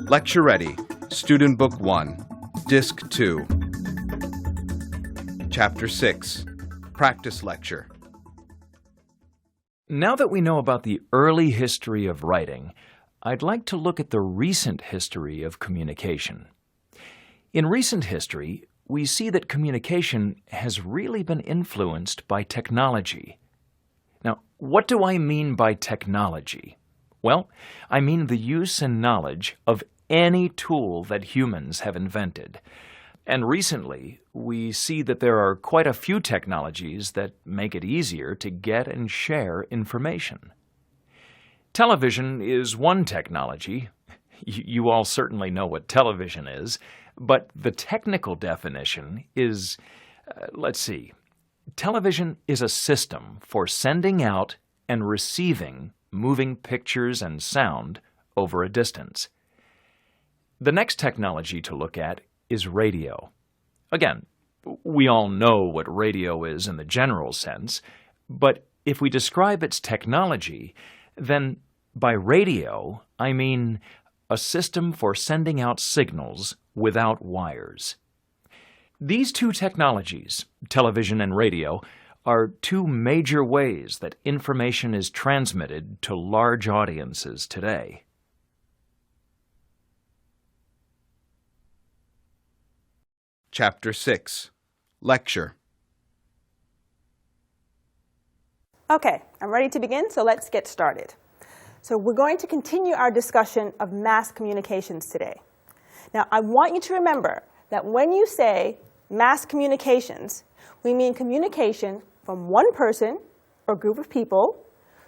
Lecture Ready, Student Book 1, Disc 2. Chapter 6, Practice Lecture. Now that we know about the early history of writing, I'd like to look at the recent history of communication. In recent history, we see that communication has really been influenced by technology. Now, what do I mean by technology? Well, I mean the use and knowledge of any tool that humans have invented. And recently, we see that there are quite a few technologies that make it easier to get and share information. Television is one technology. You all certainly know what television is, but the technical definition is, television is a system for sending out and receiving moving pictures and sound over a distance. The next technology to look at is radio. Again, we all know what radio is in the general sense, but if we describe its technology, then by radio, I mean a system for sending out signals without wires. These two technologies, television and radio, are two major ways that information is transmitted to large audiences today. Chapter 6, Lecture. Okay, I'm ready to begin, so let's get started. So we're going to continue our discussion of mass communications today. Now, I want you to remember that when you say mass communications, we mean communication from one person or group of people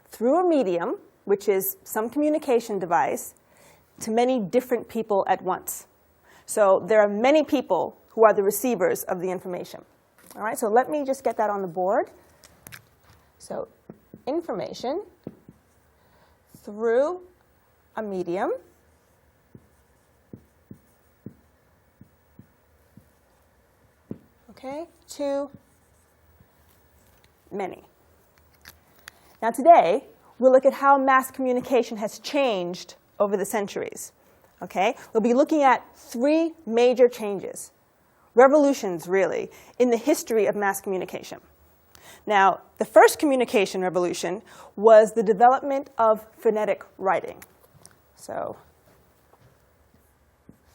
through a medium, which is some communication device, to many different people at once. So there are many people who are the receivers of the information. All right, so let me just get that on the board. So information through a medium to many. Now today, we'll look at how mass communication has changed over the centuries. Okay? We'll be looking at three major changes, revolutions really, in the history of mass communication. Now, the first communication revolution was the development of phonetic writing. So,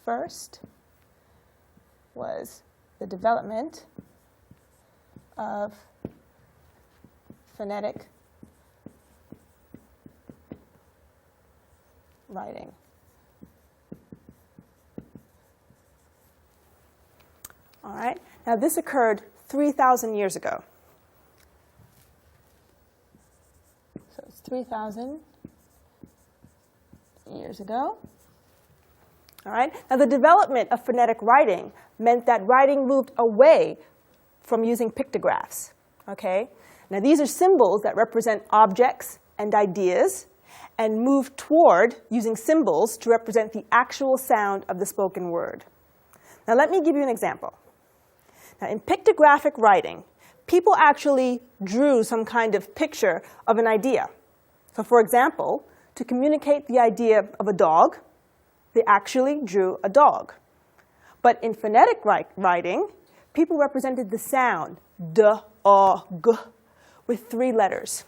first was the development of phonetic writing. All right. Now, this occurred 3,000 years ago. So it's 3,000 years ago. All right. Now, the development of phonetic writing meant that writing moved away from using pictographs. Okay. Now, these are symbols that represent objects and ideas, and moved toward using symbols to represent the actual sound of the spoken word. Now, let me give you an example. Now, in pictographic writing, people actually drew some kind of picture of an idea. So, for example, to communicate the idea of a dog, they actually drew a dog. But in phonetic writing, people represented the sound d, o, g with three letters,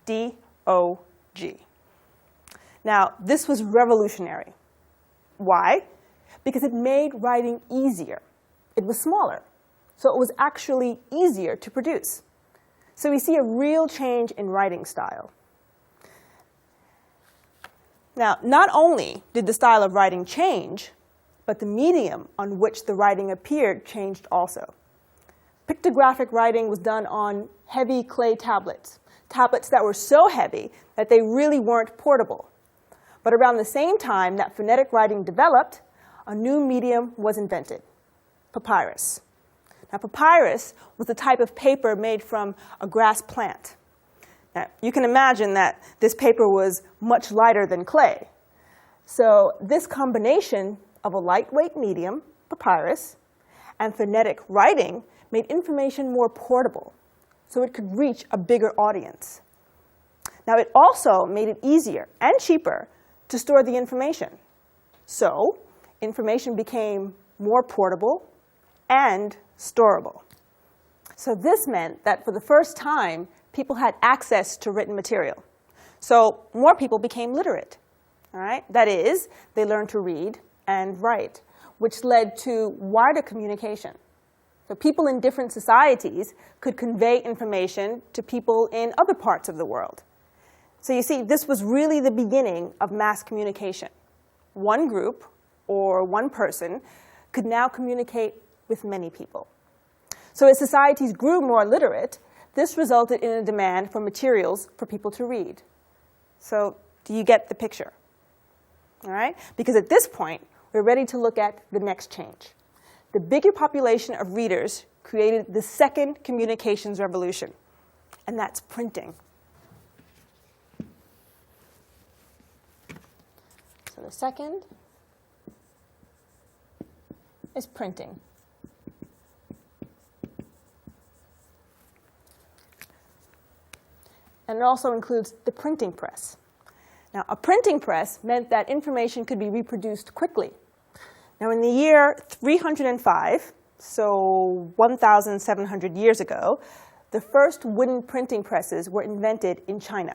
D, O, G. Now, this was revolutionary. Why? Because it made writing easier. It was smaller, so it was actually easier to produce. So we see a real change in writing style. Now, not only did the style of writing change, but the medium on which the writing appeared changed also. Pictographic writing was done on heavy clay tablets, tablets that were so heavy that they really weren't portable. But around the same time that phonetic writing developed, a new medium was invented, papyrus. Now, papyrus was a type of paper made from a grass plant. Now, you can imagine that this paper was much lighter than clay. So this combination of a lightweight medium, papyrus, and phonetic writing made information more portable, so it could reach a bigger audience. Now, it also made it easier and cheaper to store the information. So, information became more portable and storable. So this meant that for the first time, people had access to written material. So more people became literate. All right? That is, they learned to read and write, which led to wider communication. So people in different societies could convey information to people in other parts of the world. So you see, this was really the beginning of mass communication. One group or one person could now communicate with many people. So as societies grew more literate, this resulted in a demand for materials for people to read. So do you get the picture? All right? Because at this point, we're ready to look at the next change. The bigger population of readers created the second communications revolution, and that's printing. So the second is printing. And it also includes the printing press. Now, a printing press meant that information could be reproduced quickly. Now, in the year 305, so 1,700 years ago, the first wooden printing presses were invented in China.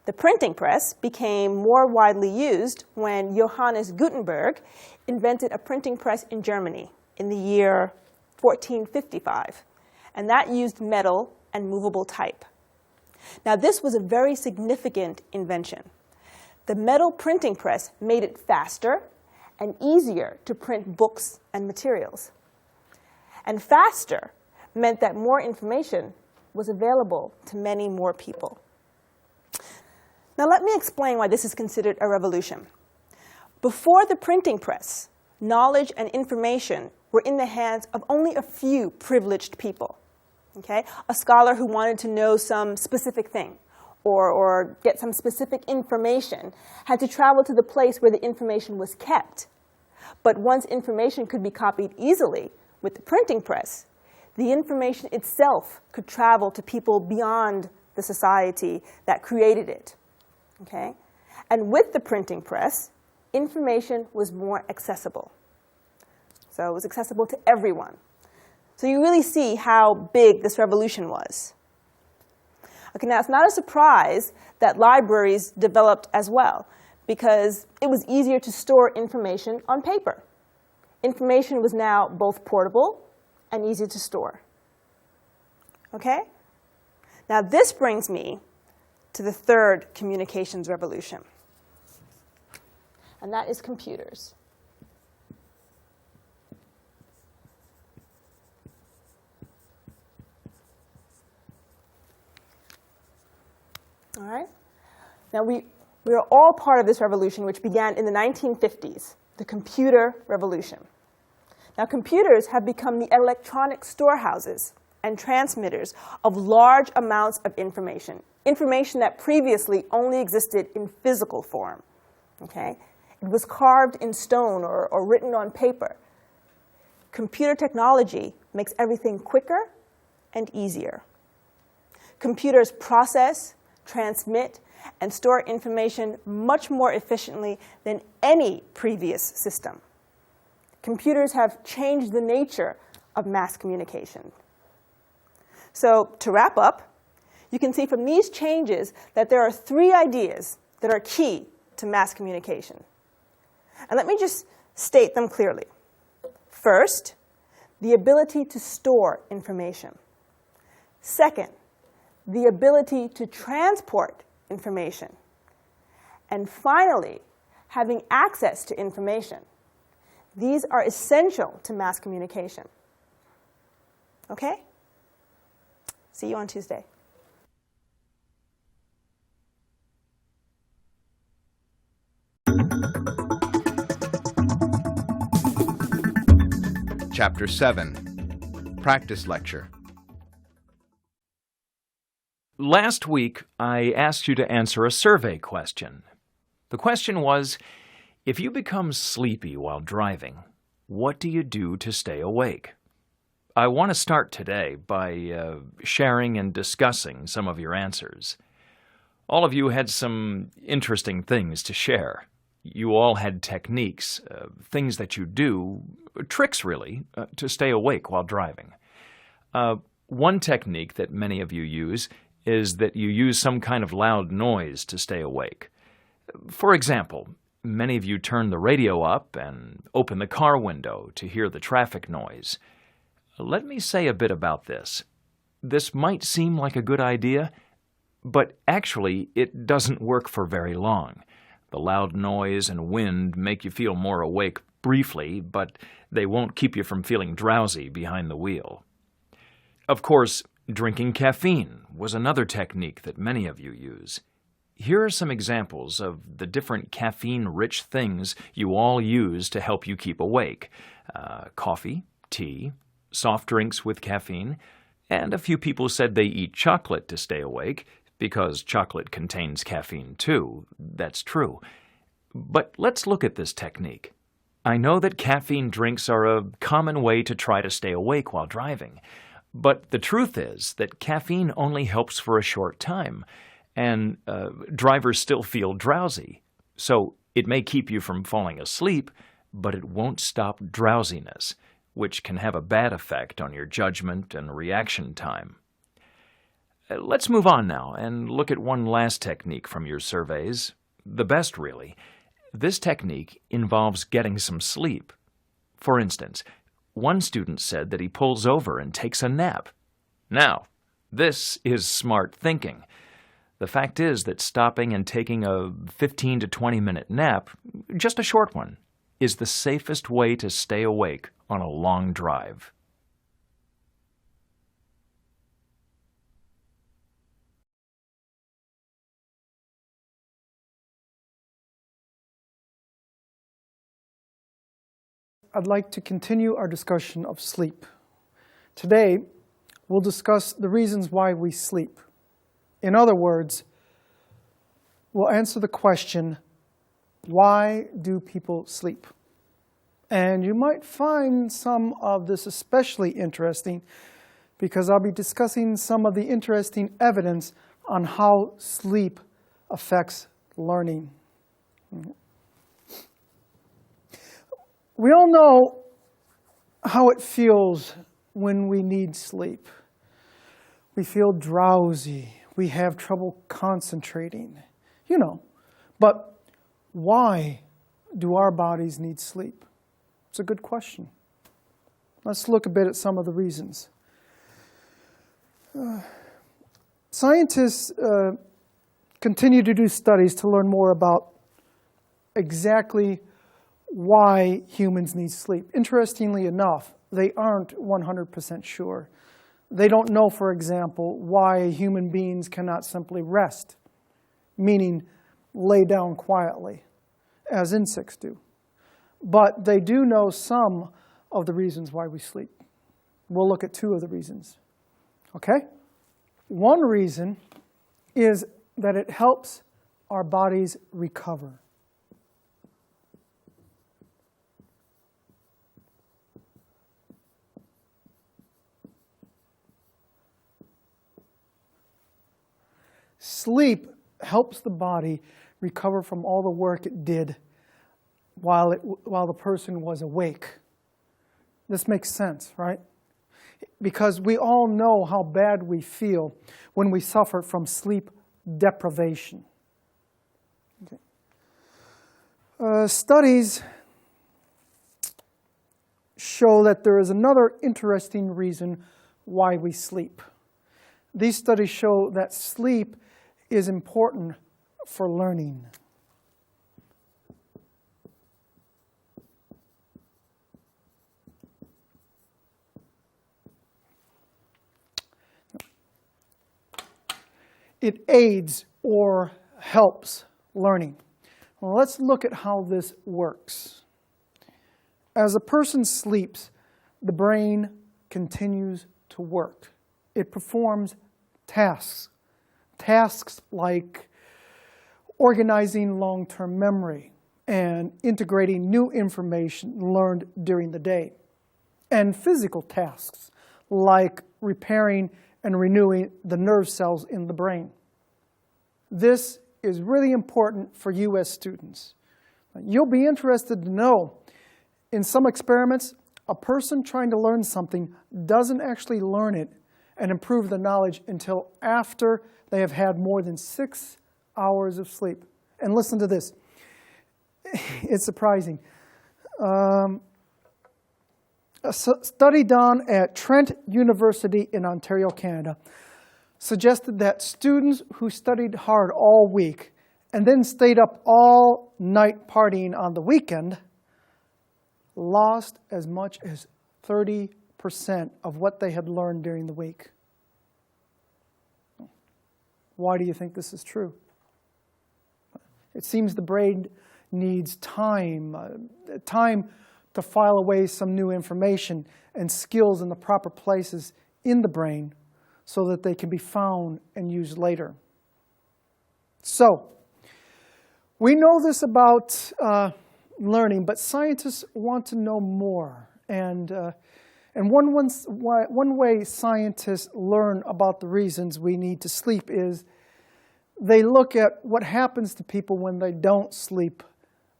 The printing press became more widely used when Johannes Gutenberg invented a printing press in Germany in the year 1455. And that used metal and movable type. Now, this was a very significant invention. The metal printing press made it faster and easier to print books and materials. And faster meant that more information was available to many more people. Now, let me explain why this is considered a revolution. Before the printing press, knowledge and information were in the hands of only a few privileged people. Okay? A scholar who wanted to know some specific thing or get some specific information had to travel to the place where the information was kept. But once information could be copied easily with the printing press, the information itself could travel to people beyond the society that created it. Okay? And with the printing press, information was more accessible. So it was accessible to everyone. So you really see how big this revolution was. Okay, now it's not a surprise that libraries developed as well, because it was easier to store information on paper. Information was now both portable and easy to store. Okay? Now this brings me to the third communications revolution, and that is computers. All right? Now, we are all part of this revolution, which began in the 1950s, the computer revolution. Now, computers have become the electronic storehouses and transmitters of large amounts of information, information that previously only existed in physical form. Okay? It was carved in stone or written on paper. Computer technology makes everything quicker and easier. Computers process, transmit, and store information much more efficiently than any previous system. Computers have changed the nature of mass communication. So to wrap up, you can see from these changes that there are three ideas that are key to mass communication. And let me just state them clearly. First, the ability to store information. Second, the ability to transport information. And finally, having access to information. These are essential to mass communication. Okay? See you on Tuesday. Chapter 7, Practice Lecture. Last week, I asked you to answer a survey question. The question was, if you become sleepy while driving, what do you do to stay awake? I want to start today by sharing and discussing some of your answers. All of you had some interesting things to share. You all had techniques, things that you do, tricks really, to stay awake while driving. One technique that many of you use is that you use some kind of loud noise to stay awake. For example, many of you turn the radio up and open the car window to hear the traffic noise. Let me say a bit about this. This might seem like a good idea, but actually it doesn't work for very long. The loud noise and wind make you feel more awake briefly, but they won't keep you from feeling drowsy behind the wheel. Of course, drinking caffeine was another technique that many of you use. Here are some examples of the different caffeine-rich things you all use to help you keep awake. Coffee, tea, soft drinks with caffeine, and a few people said they eat chocolate to stay awake, because chocolate contains caffeine too. That's true. But let's look at this technique. I know that caffeine drinks are a common way to try to stay awake while driving. But the truth is that caffeine only helps for a short time, and drivers still feel drowsy. So it may keep you from falling asleep, but it won't stop drowsiness, which can have a bad effect on your judgment and reaction time. Let's move on now and look at one last technique from your surveys, the best really. This technique involves getting some sleep. For instance, one student said that he pulls over and takes a nap. Now, this is smart thinking. The fact is that stopping and taking a 15 to 20-minute nap, just a short one, is the safest way to stay awake on a long drive. I'd like to continue our discussion of sleep. Today, we'll discuss the reasons why we sleep. In other words, we'll answer the question, why do people sleep? And you might find some of this especially interesting because I'll be discussing some of the interesting evidence on how sleep affects learning. We all know how it feels when we need sleep. We feel drowsy. We have trouble concentrating. You know, but why do our bodies need sleep? It's a good question. Let's look a bit at some of the reasons. Scientists continue to do studies to learn more about exactly why humans need sleep. Interestingly enough, they aren't 100% sure. They don't know, for example, why human beings cannot simply rest, meaning lay down quietly, as insects do. But they do know some of the reasons why we sleep. We'll look at two of the reasons. Okay? One reason is that it helps our bodies recover. Sleep helps the body recover from all the work it did while the person was awake. This makes sense, right? Because we all know how bad we feel when we suffer from sleep deprivation. Okay. Studies show that there is another interesting reason why we sleep. These studies show that sleep is important for learning. It aids or helps learning. Well, let's look at how this works. As a person sleeps, the brain continues to work. It performs tasks. Tasks like organizing long-term memory and integrating new information learned during the day. And physical tasks like repairing and renewing the nerve cells in the brain. This is really important for you as students. You'll be interested to know, in some experiments, a person trying to learn something doesn't actually learn it and improve the knowledge until after they have had more than 6 hours of sleep. And listen to this. It's surprising. A study done at Trent University in Ontario, Canada, suggested that students who studied hard all week and then stayed up all night partying on the weekend lost as much as 30% of what they had learned during the week. Why do you think this is true? It seems the brain needs time to file away some new information and skills in the proper places in the brain so that they can be found and used later. So, we know this about learning, but scientists want to know more. And one way scientists learn about the reasons we need to sleep is they look at what happens to people when they don't sleep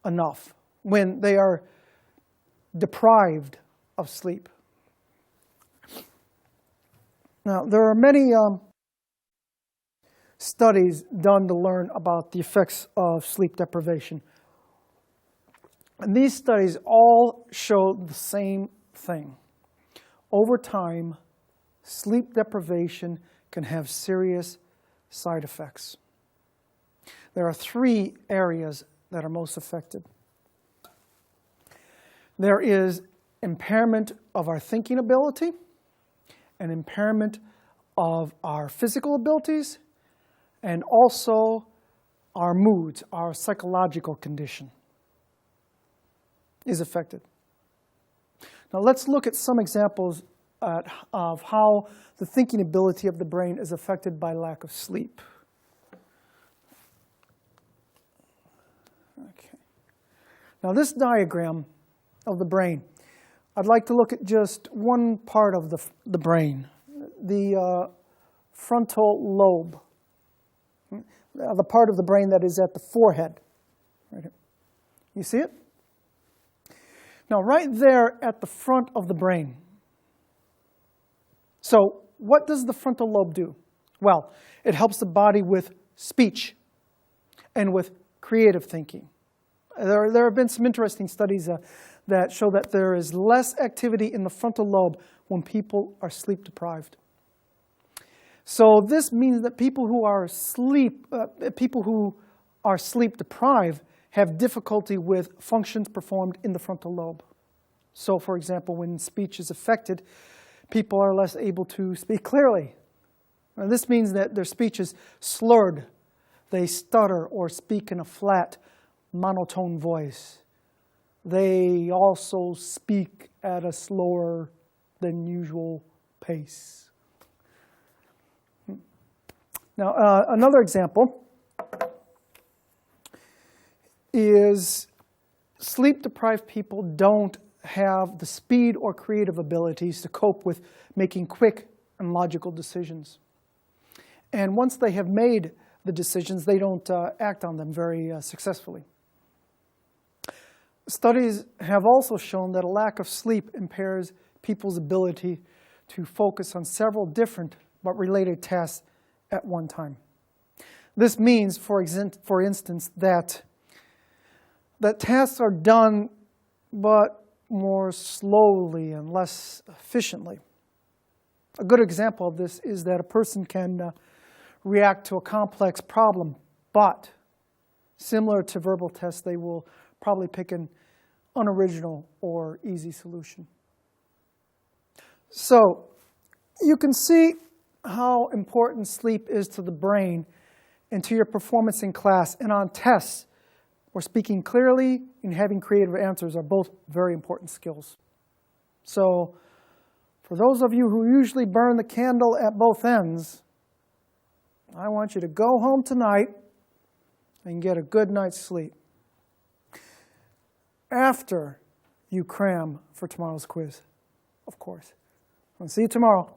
enough, when they are deprived of sleep. Now, there are many studies done to learn about the effects of sleep deprivation. And these studies all show the same thing. Over time, sleep deprivation can have serious side effects. There are 3 areas that are most affected. There is impairment of our thinking ability, an impairment of our physical abilities, and also our moods, our psychological condition is affected. Now let's look at some examples of how the thinking ability of the brain is affected by lack of sleep. Okay. Now this diagram of the brain, I'd like to look at just one part of the brain, the frontal lobe, the part of the brain that is at the forehead. Right here. You see it? Now, right there at the front of the brain. So, what does the frontal lobe do? Well, it helps the body with speech and with creative thinking. There have been some interesting studies that show that there is less activity in the frontal lobe when people are sleep deprived. So this means that people who are sleep deprived have difficulty with functions performed in the frontal lobe. So, for example, when speech is affected, people are less able to speak clearly. And this means that their speech is slurred. They stutter or speak in a flat, monotone voice. They also speak at a slower than usual pace. Now, another example is sleep-deprived people don't have the speed or creative abilities to cope with making quick and logical decisions. And once they have made the decisions, they don't act on them very successfully. Studies have also shown that a lack of sleep impairs people's ability to focus on several different but related tasks at one time. This means, for instance, that tasks are done but more slowly and less efficiently. A good example of this is that a person can react to a complex problem, but similar to verbal tests, they will probably pick an unoriginal or easy solution. So you can see how important sleep is to the brain and to your performance in class and on tests, where speaking clearly and having creative answers are both very important skills. So for those of you who usually burn the candle at both ends, I want you to go home tonight and get a good night's sleep after you cram for tomorrow's quiz, of course. I'll see you tomorrow.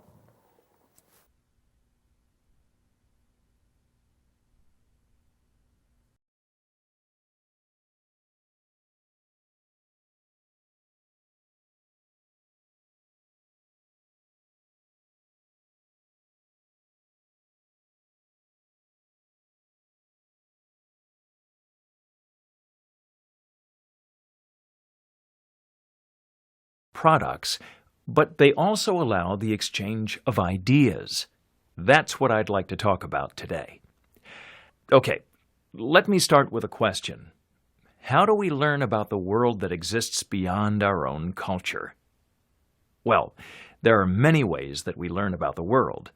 products, but they also allow the exchange of ideas. That's what I'd like to talk about today. Okay, let me start with a question. How do we learn about the world that exists beyond our own culture? Well, there are many ways that we learn about the world.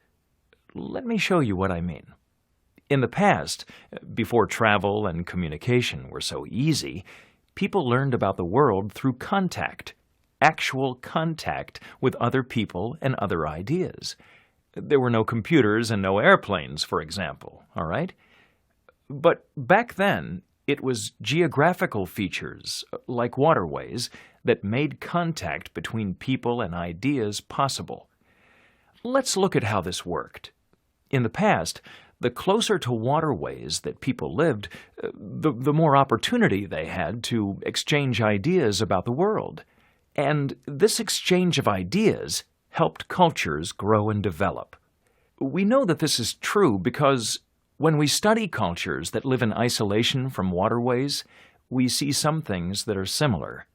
Let me show you what I mean. In the past, before travel and communication were so easy, people learned about the world through contact, actual contact with other people and other ideas. There were no computers and no airplanes, for example, all right? But back then, it was geographical features, like waterways, that made contact between people and ideas possible. Let's look at how this worked. In the past, the closer to waterways that people lived, the more opportunity they had to exchange ideas about the world. And this exchange of ideas helped cultures grow and develop. We know that this is true because when we study cultures that live in isolation from waterways, we see some things that are similar.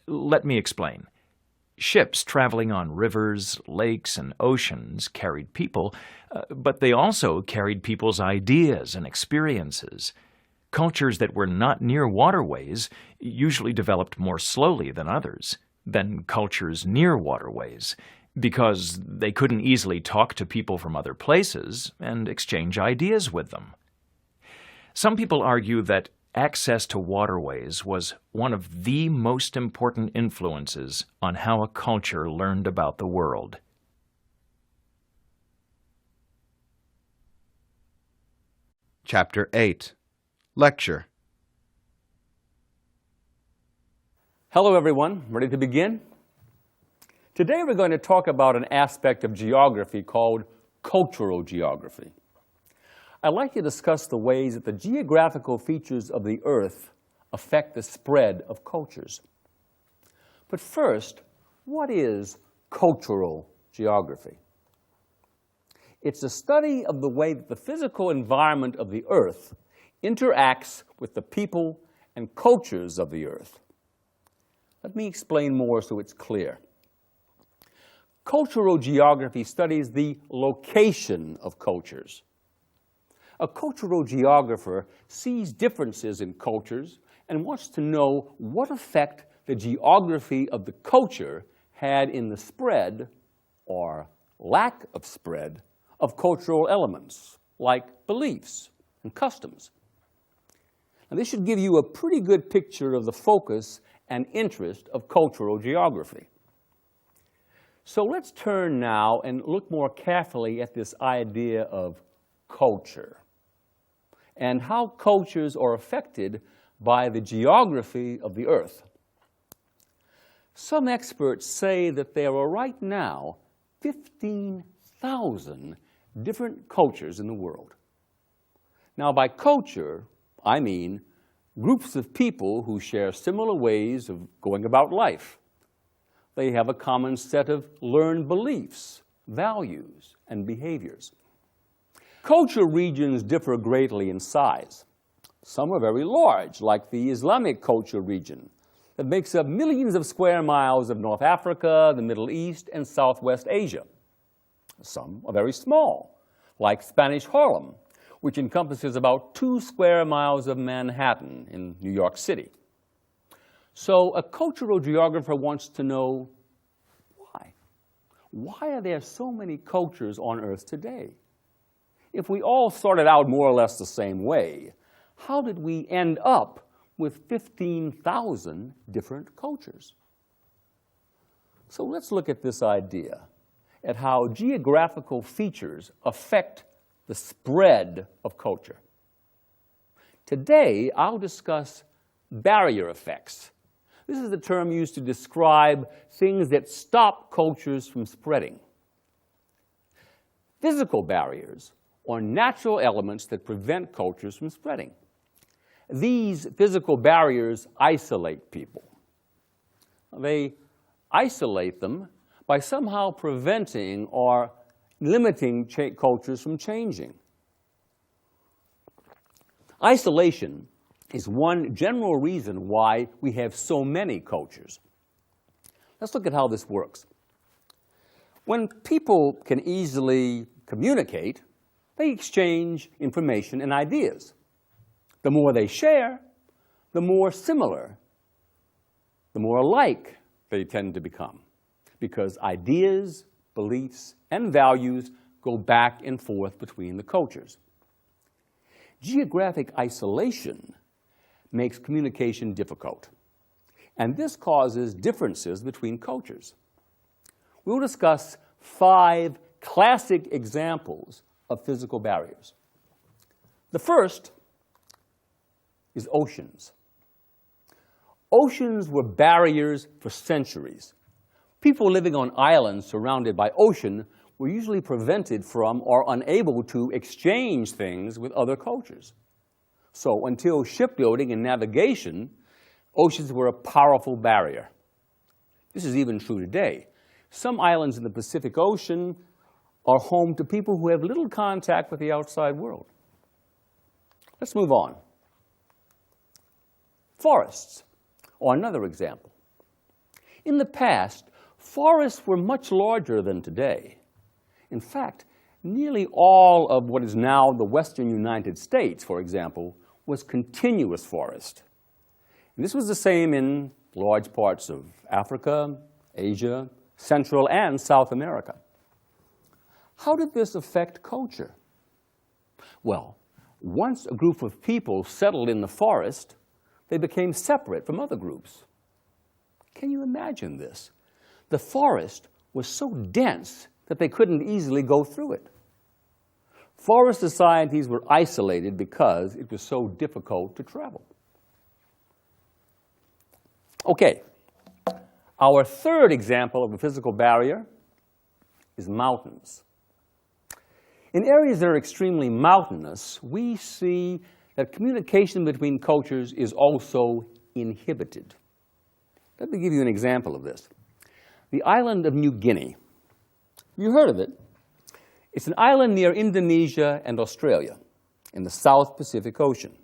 Let me explain. Ships traveling on rivers, lakes, and oceans carried people, but they also carried people's ideas and experiences. Cultures that were not near waterways usually developed more slowly than others, than cultures near waterways, because they couldn't easily talk to people from other places and exchange ideas with them. Some people argue that access to waterways was one of the most important influences on how a culture learned about the world. Chapter 8. Lecture. Hello everyone, ready to begin? Today we're going to talk about an aspect of geography called cultural geography. I'd like to discuss the ways that the geographical features of the Earth affect the spread of cultures. But first, what is cultural geography? It's a study of the way that the physical environment of the Earth interacts with the people and cultures of the Earth. Let me explain more so it's clear. Cultural geography studies the location of cultures. A cultural geographer sees differences in cultures and wants to know what effect the geography of the culture had in the spread, or lack of spread, of cultural elements, like beliefs and customs. Now, this should give you a pretty good picture of the focus and interest of cultural geography. So let's turn now and look more carefully at this idea of culture and how cultures are affected by the geography of the Earth. Some experts say that there are right now 15,000 different cultures in the world. Now, by culture, I mean groups of people who share similar ways of going about life. They have a common set of learned beliefs, values, and behaviors. Culture regions differ greatly in size. Some are very large, like the Islamic culture region that makes up millions of square miles of North Africa, the Middle East, and Southwest Asia. Some are very small, like Spanish Harlem, which encompasses about 2 square miles of Manhattan in New York City. So a cultural geographer wants to know why. Why are there so many cultures on Earth today? If we all started out more or less the same way, how did we end up with 15,000 different cultures? So let's look at this idea, at how geographical features affect the spread of culture. Today, I'll discuss barrier effects. This is the term used to describe things that stop cultures from spreading. Physical barriers are natural elements that prevent cultures from spreading. These physical barriers isolate people. They isolate them by somehow preventing or limiting cultures from changing. Isolation is one general reason why we have so many cultures. Let's look at how this works. When people can easily communicate, they exchange information and ideas. The more they share, the more similar, the more alike they tend to become, because ideas, beliefs, and values go back and forth between the cultures. Geographic isolation makes communication difficult, and this causes differences between cultures. We'll discuss 5 classic examples of physical barriers. The first is oceans. Oceans were barriers for centuries. People living on islands surrounded by ocean were usually prevented from or unable to exchange things with other cultures. So until shipbuilding and navigation, oceans were a powerful barrier. This is even true today. Some islands in the Pacific Ocean are home to people who have little contact with the outside world. Let's move on. Forests are another example. In the past, forests were much larger than today. In fact, nearly all of what is now the western United States, for example, was continuous forest. And this was the same in large parts of Africa, Asia, Central and South America. How did this affect culture? Well, once a group of people settled in the forest, they became separate from other groups. Can you imagine this? The forest was so dense that they couldn't easily go through it. Forest societies were isolated because it was so difficult to travel. Okay, our third example of a physical barrier is mountains. In areas that are extremely mountainous, we see that communication between cultures is also inhibited. Let me give you an example of this. The island of New Guinea. You heard of it? It's an island near Indonesia and Australia in the South Pacific Ocean.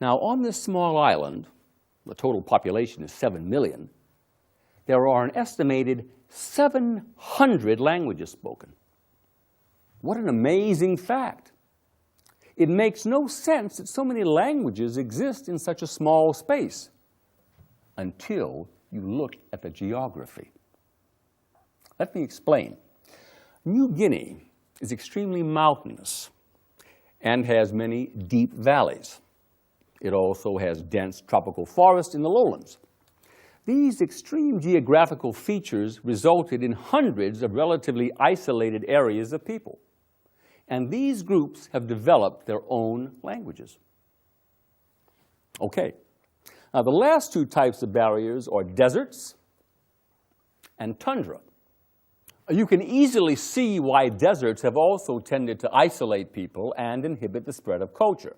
Now, on this small island, the total population is 7 million, there are an estimated 700 languages spoken. What an amazing fact. It makes no sense that so many languages exist in such a small space until you look at the geography. Let me explain. New Guinea is extremely mountainous and has many deep valleys. It also has dense tropical forests in the lowlands. These extreme geographical features resulted in hundreds of relatively isolated areas of people. And these groups have developed their own languages. Okay. Now, the last 2 types of barriers are deserts and tundra. You can easily see why deserts have also tended to isolate people and inhibit the spread of culture.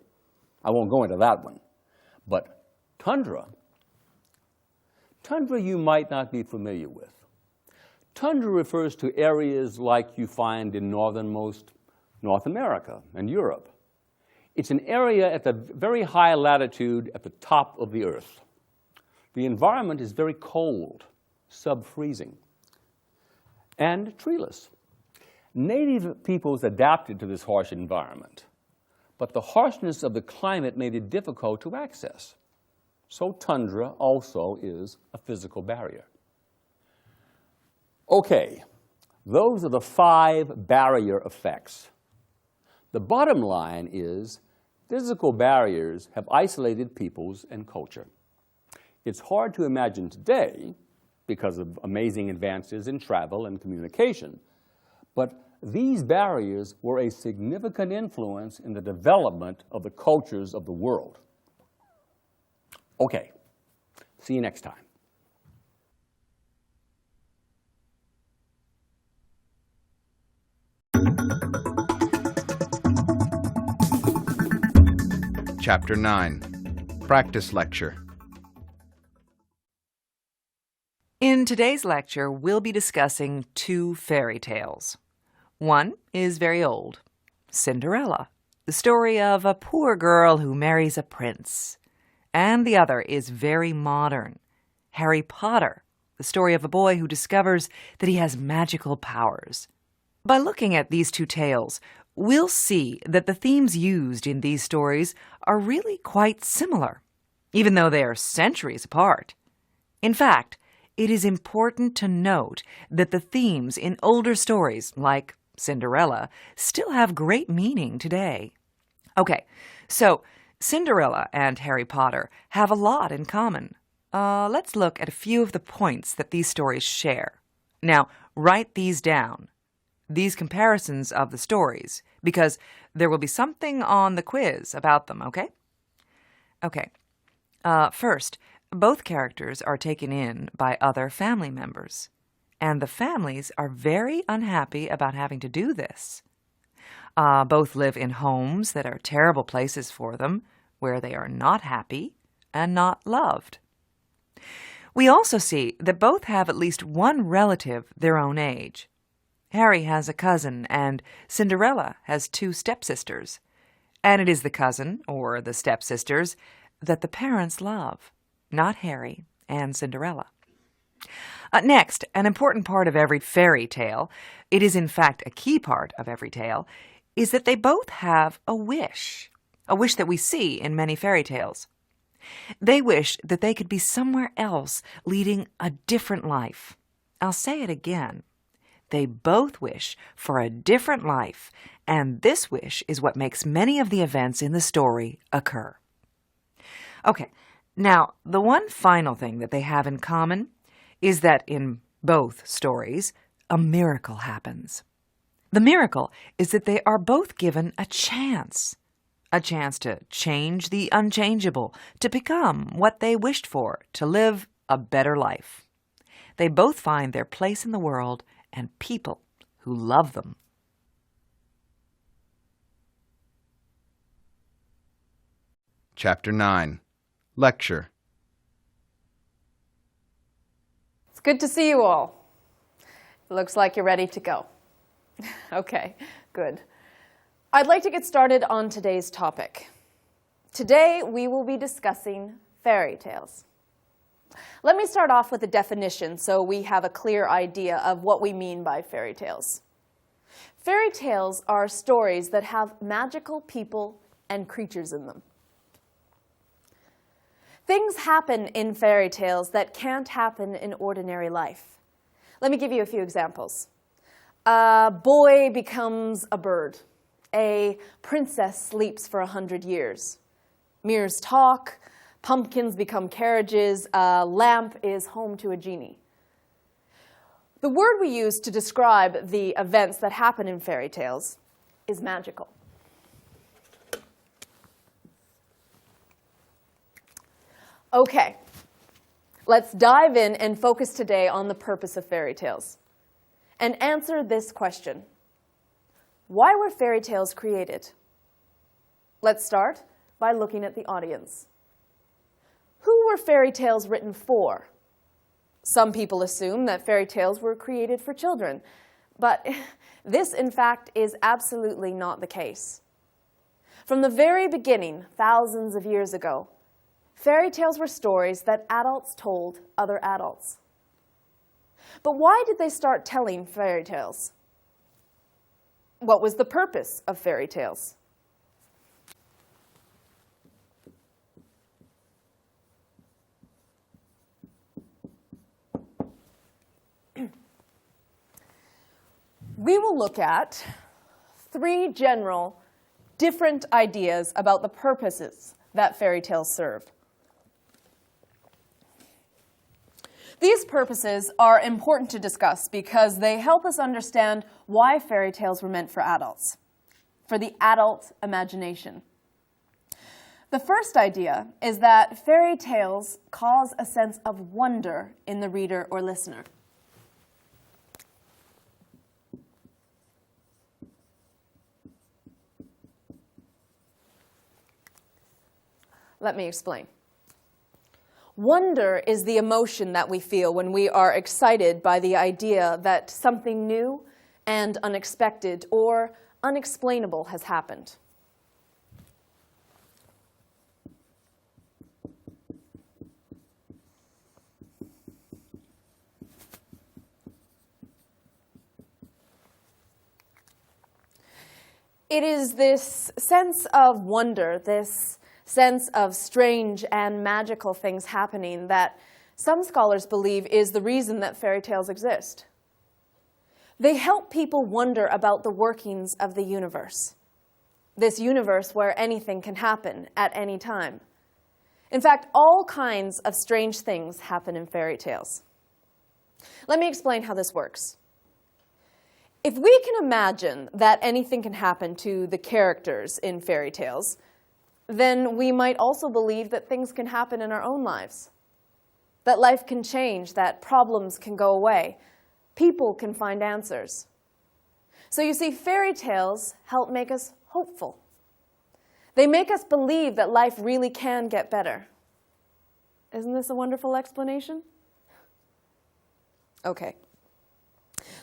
I won't go into that one. But tundra you might not be familiar with. Tundra refers to areas like you find in northernmost North America and Europe. It's an area at the very high latitude at the top of the earth. The environment is very cold, sub-freezing, and treeless. Native peoples adapted to this harsh environment, but the harshness of the climate made it difficult to access. So tundra also is a physical barrier. Okay, those are the 5 barrier effects. The bottom line is physical barriers have isolated peoples and culture. It's hard to imagine today because of amazing advances in travel and communication, but these barriers were a significant influence in the development of the cultures of the world. Okay, see you next time. Chapter 9. Practice Lecture. In today's lecture, we'll be discussing 2 fairy tales. One is very old, Cinderella, the story of a poor girl who marries a prince. And the other is very modern, Harry Potter, the the story of a boy who discovers that he has magical powers. By looking at these two tales, we'll see that the themes used in these stories are really quite similar, even though they are centuries apart. In fact, it is important to note that the themes in older stories, like Cinderella, still have great meaning today. Okay, so Cinderella and Harry Potter have a lot in common. Let's look at a few of the points that these stories share. Now, write these down, these comparisons of the stories, because there will be something on the quiz about them, okay? Okay. First, both characters are taken in by other family members, and the families are very unhappy about having to do this. Both live in homes that are terrible places for them, where they are not happy and not loved. We also see that both have at least one relative their own age. Harry has a cousin, and Cinderella has two stepsisters. And it is the cousin, or the stepsisters, that the parents love, not Harry and Cinderella. Next, an important part of every fairy tale, it is in fact a key part of every tale, is that they both have a wish that we see in many fairy tales. They wish that they could be somewhere else, leading a different life. I'll say it again. They both wish for a different life, and this wish is what makes many of the events in the story occur. Okay, now, the one final thing that they have in common is that in both stories, a miracle happens. The miracle is that they are both given a chance to change the unchangeable, to become what they wished for, to live a better life. They both find their place in the world and people who love them. Chapter 9. Lecture. It's good to see you all. It looks like you're ready to go. Okay, good. I'd like to get started on today's topic. Today, we will be discussing fairy tales. Let me start off with a definition so we have a clear idea of what we mean by fairy tales. Fairy tales are stories that have magical people and creatures in them. Things happen in fairy tales that can't happen in ordinary life. Let me give you a few examples. A boy becomes a bird. A princess sleeps for 100 years. Mirrors talk. Pumpkins become carriages. A lamp is home to a genie. The word we use to describe the events that happen in fairy tales is magical. Okay, let's dive in and focus today on the purpose of fairy tales and answer this question. Why were fairy tales created? Let's start by looking at the audience. Who were fairy tales written for? Some people assume that fairy tales were created for children, but this, in fact, is absolutely not the case. From the very beginning, thousands of years ago, fairy tales were stories that adults told other adults. But why did they start telling fairy tales? What was the purpose of fairy tales? We will look at three general, different ideas about the purposes that fairy tales serve. These purposes are important to discuss because they help us understand why fairy tales were meant for adults, for the adult imagination. The first idea is that fairy tales cause a sense of wonder in the reader or listener. Let me explain. Wonder is the emotion that we feel when we are excited by the idea that something new and unexpected or unexplainable has happened. It is this sense of wonder, this sense of strange and magical things happening that some scholars believe is the reason that fairy tales exist. They help people wonder about the workings of the universe. This universe where anything can happen at any time. In fact, all kinds of strange things happen in fairy tales. Let me explain how this works. If we can imagine that anything can happen to the characters in fairy tales, then we might also believe that things can happen in our own lives. That life can change, that problems can go away, people can find answers. So you see, fairy tales help make us hopeful. They make us believe that life really can get better. Isn't this a wonderful explanation? Okay.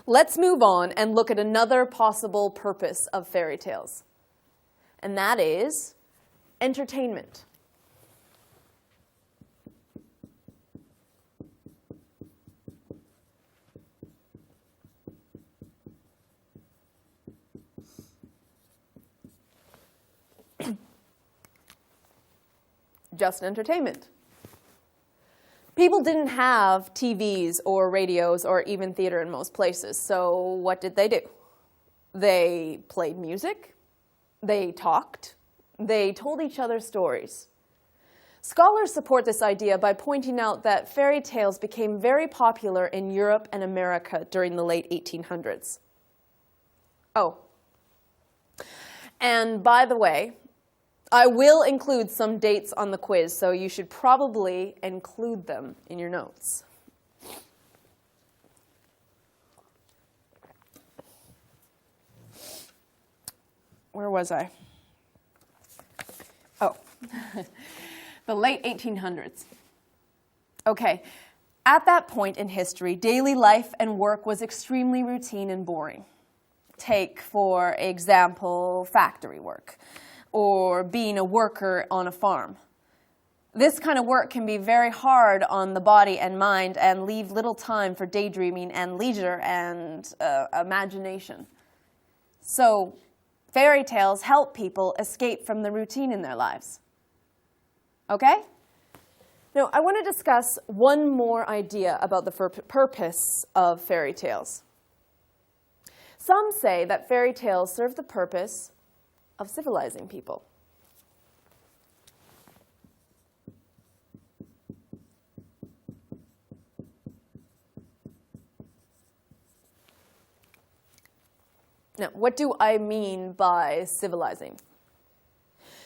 Let's move on and look at another possible purpose of fairy tales. And that is entertainment. Just entertainment. People didn't have TVs or radios or even theater in most places, so what did they do? They played music, they talked, they told each other stories. Scholars support this idea by pointing out that fairy tales became very popular in Europe and America during the late 1800s. Oh, and by the way, I will include some dates on the quiz, so you should probably include them in your notes. Where was I? Oh, the late 1800s. Okay, at that point in history, daily life and work was extremely routine and boring. Take, for example, factory work, or being a worker on a farm. This kind of work can be very hard on the body and mind and leave little time for daydreaming and leisure and imagination. So fairy tales help people escape from the routine in their lives. Okay? Now, I want to discuss one more idea about the purpose of fairy tales. Some say that fairy tales serve the purpose of civilizing people. Now, what do I mean by civilizing?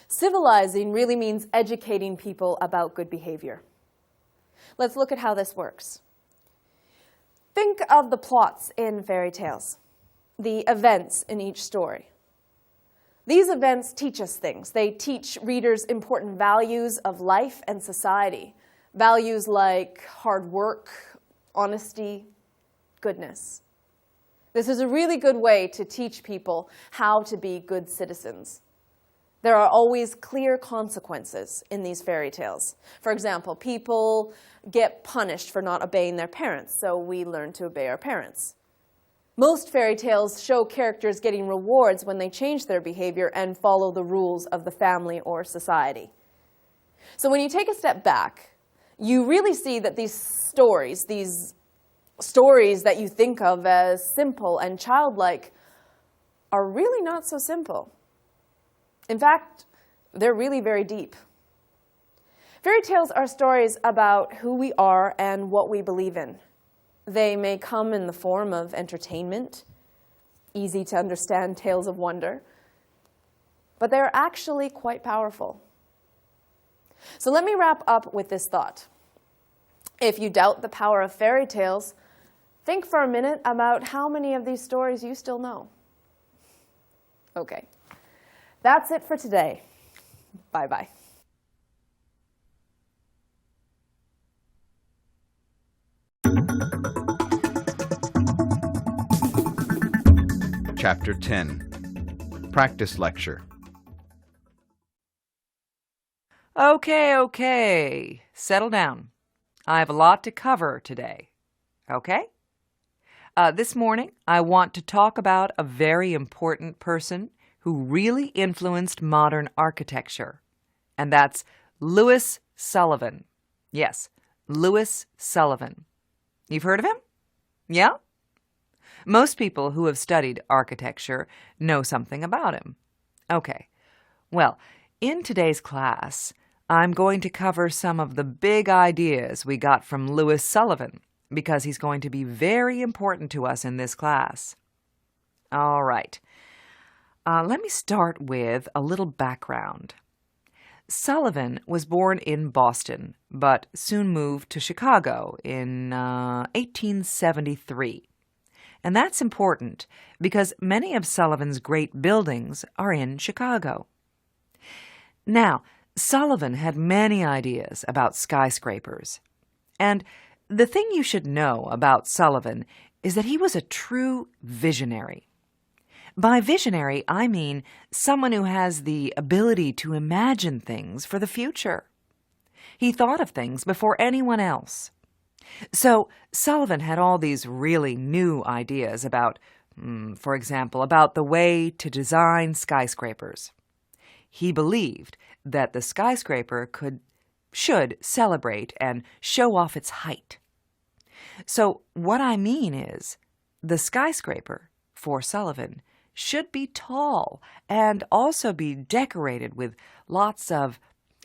Civilizing really means educating people about good behavior. Let's look at how this works. Think of the plots in fairy tales, the events in each story. These events teach us things. They teach readers important values of life and society. Values like hard work, honesty, goodness. This is a really good way to teach people how to be good citizens. There are always clear consequences in these fairy tales. For example, people get punished for not obeying their parents, so we learn to obey our parents. Most fairy tales show characters getting rewards when they change their behavior and follow the rules of the family or society. So when you take a step back, you really see that these stories that you think of as simple and childlike, are really not so simple. In fact, they're really very deep. Fairy tales are stories about who we are and what we believe in. They may come in the form of entertainment, easy to understand tales of wonder, but they're actually quite powerful. So let me wrap up with this thought. If you doubt the power of fairy tales, think for a minute about how many of these stories you still know. Okay, that's it for today. Bye-bye. Chapter 10. Practice Lecture. Okay. Settle down. I have a lot to cover today. Okay? This morning, I want to talk about a very important person who really influenced modern architecture, and that's Louis Sullivan. Yes, Louis Sullivan. You've heard of him? Yeah? Most people who have studied architecture know something about him. Okay, well, in today's class, I'm going to cover some of the big ideas we got from Louis Sullivan, because he's going to be very important to us in this class. All right. Let me start with a little background. Sullivan was born in Boston, but soon moved to Chicago in 1873. And that's important because many of Sullivan's great buildings are in Chicago. Now, Sullivan had many ideas about skyscrapers. And the thing you should know about Sullivan is that he was a true visionary. By visionary, I mean someone who has the ability to imagine things for the future. He thought of things before anyone else. So Sullivan had all these really new ideas about, for example, about the way to design skyscrapers. He believed that the skyscraper should celebrate and show off its height. So what I mean is, the skyscraper, for Sullivan, should be tall and also be decorated with lots of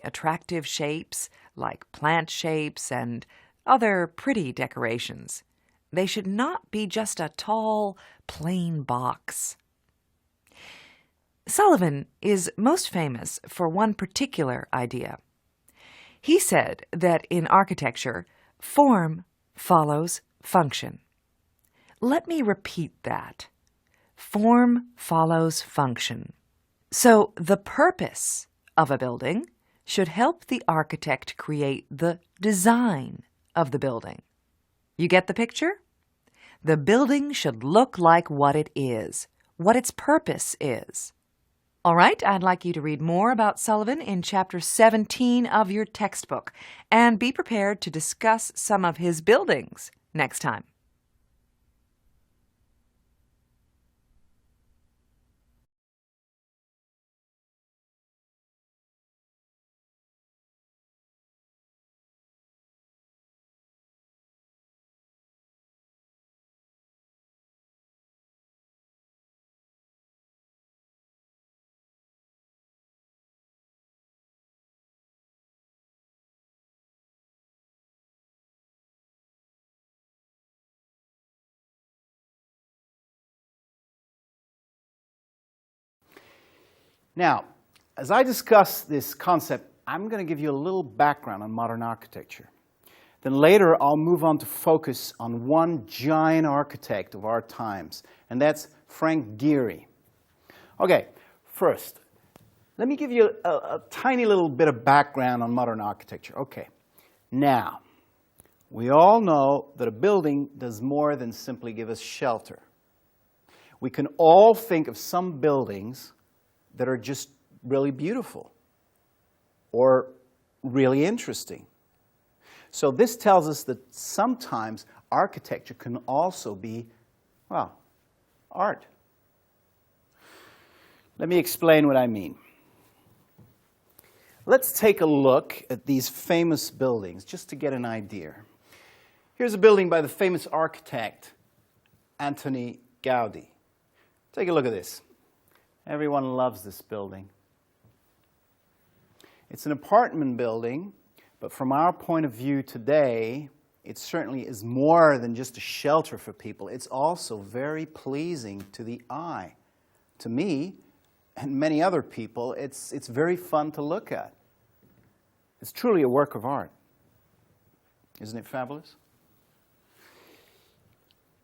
attractive shapes, like plant shapes and other pretty decorations. They should not be just a tall, plain box. Sullivan is most famous for one particular idea. He said that in architecture, form follows function. Let me repeat that. Form follows function. So the purpose of a building should help the architect create the design of the building. You get the picture? The building should look like what it is, what its purpose is. All right, I'd like you to read more about Sullivan in Chapter 17 of your textbook, and be prepared to discuss some of his buildings next time. Now, as I discuss this concept, I'm going to give you a little background on modern architecture. Then later, I'll move on to focus on one giant architect of our times, and that's Frank Gehry. Okay, first, let me give you a tiny little bit of background on modern architecture. Okay, now, we all know that a building does more than simply give us shelter. We can all think of some buildings that are just really beautiful or really interesting. So this tells us that sometimes architecture can also be, well, art. Let me explain what I mean. Let's take a look at these famous buildings just to get an idea. Here's a building by the famous architect Antoni Gaudi. Take a look at this. Everyone loves this building. It's an apartment building, but from our point of view today, it certainly is more than just a shelter for people. It's also very pleasing to the eye. To me, and many other people, it's very fun to look at. It's truly a work of art. Isn't it fabulous?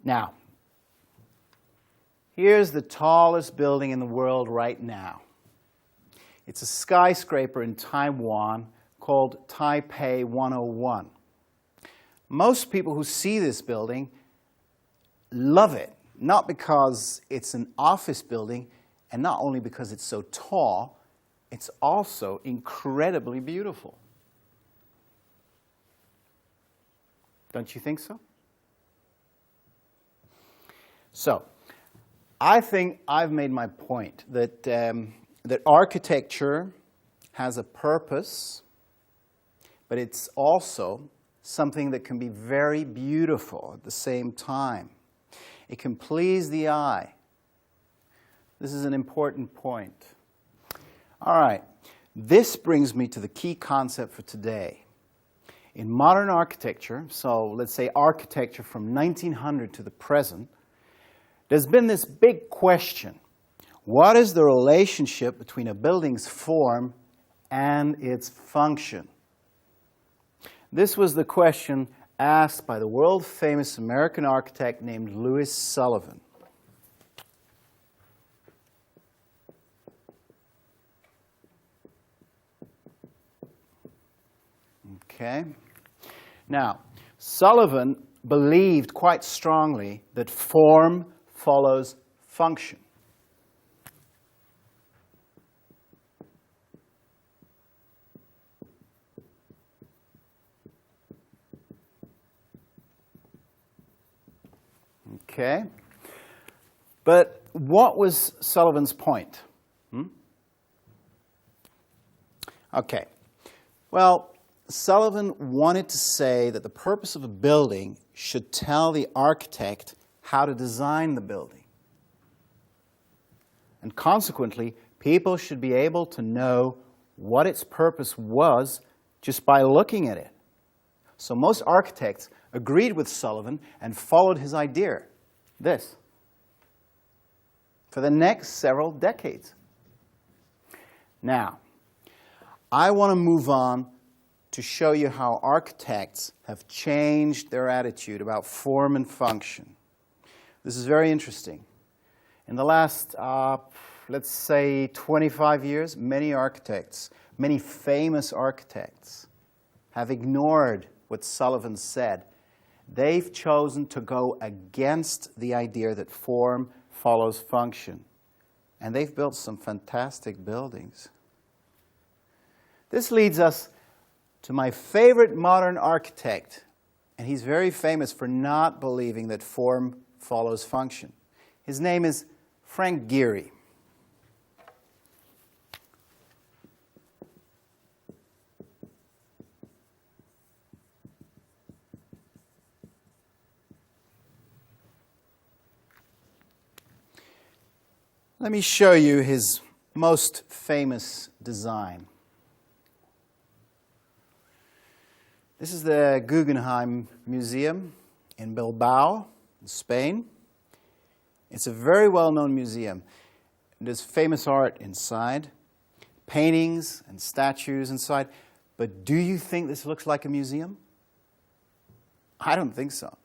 Now, here's the tallest building in the world right now. It's a skyscraper in Taiwan called Taipei 101. Most people who see this building love it, not because it's an office building, and not only because it's so tall, it's also incredibly beautiful. Don't you think so? So, I think I've made my point that, that architecture has a purpose, but it's also something that can be very beautiful at the same time. It can please the eye. This is an important point. All right, this brings me to the key concept for today. In modern architecture, so let's say architecture from 1900 to the present, there's been this big question. What is the relationship between a building's form and its function? This was the question asked by the world-famous American architect named Louis Sullivan. Okay. Now, Sullivan believed quite strongly that form follows function. Okay. But what was Sullivan's point? Okay. Well, Sullivan wanted to say that the purpose of a building should tell the architect how to design the building. And consequently, people should be able to know what its purpose was just by looking at it. So most architects agreed with Sullivan and followed his idea, this, for the next several decades. Now, I want to move on to show you how architects have changed their attitude about form and function. This is very interesting. In the last, let's say, 25 years, many architects, many famous architects, have ignored what Sullivan said. They've chosen to go against the idea that form follows function. And they've built some fantastic buildings. This leads us to my favorite modern architect, and he's very famous for not believing that form follows function. His name is Frank Gehry. Let me show you his most famous design. This is the Guggenheim Museum in Bilbao, Spain. It's a very well-known museum. There's famous art inside, paintings and statues inside. But do you think this looks like a museum? I don't think so.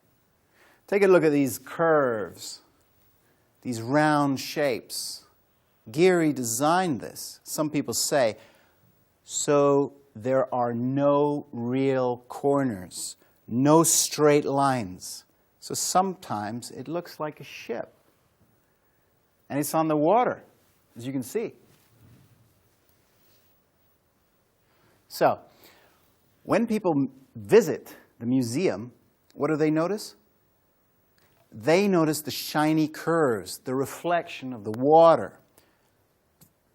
Take a look at these curves, these round shapes. Gehry designed this, some people say, so there are no real corners, no straight lines. So sometimes it looks like a ship. And it's on the water, as you can see. So, when people visit the museum, what do they notice? They notice the shiny curves, the reflection of the water.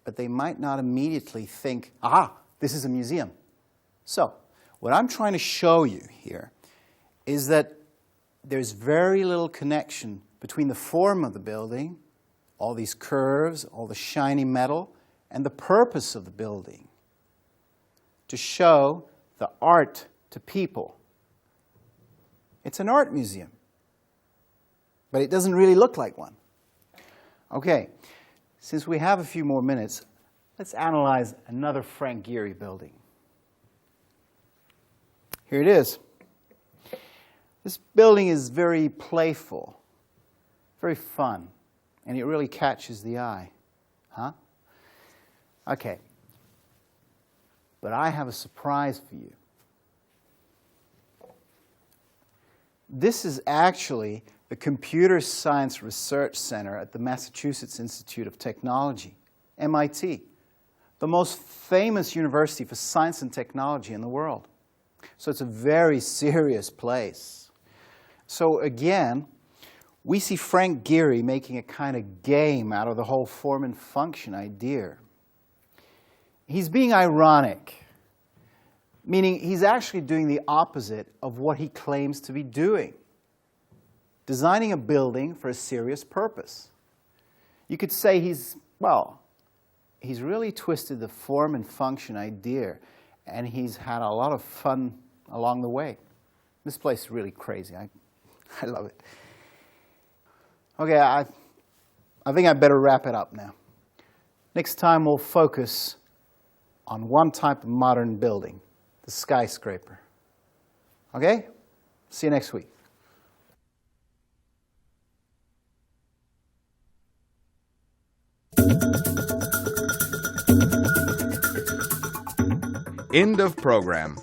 But they might not immediately think, aha, this is a museum. So, what I'm trying to show you here is that there's very little connection between the form of the building, all these curves, all the shiny metal, and the purpose of the building, to show the art to people. It's an art museum, but it doesn't really look like one. Okay, since we have a few more minutes, let's analyze another Frank Gehry building. Here it is. This building is very playful, very fun, and it really catches the eye. Huh? Okay. But I have a surprise for you. This is actually the Computer Science Research Center at the Massachusetts Institute of Technology, MIT, the most famous university for science and technology in the world. So it's a very serious place. So again, we see Frank Gehry making a kind of game out of the whole form and function idea. He's being ironic, meaning he's actually doing the opposite of what he claims to be doing, designing a building for a serious purpose. You could say he's really twisted the form and function idea, and he's had a lot of fun along the way. This place is really crazy. I love it. Okay, I think I better wrap it up now. Next time we'll focus on one type of modern building, the skyscraper. Okay? See you next week. End of program.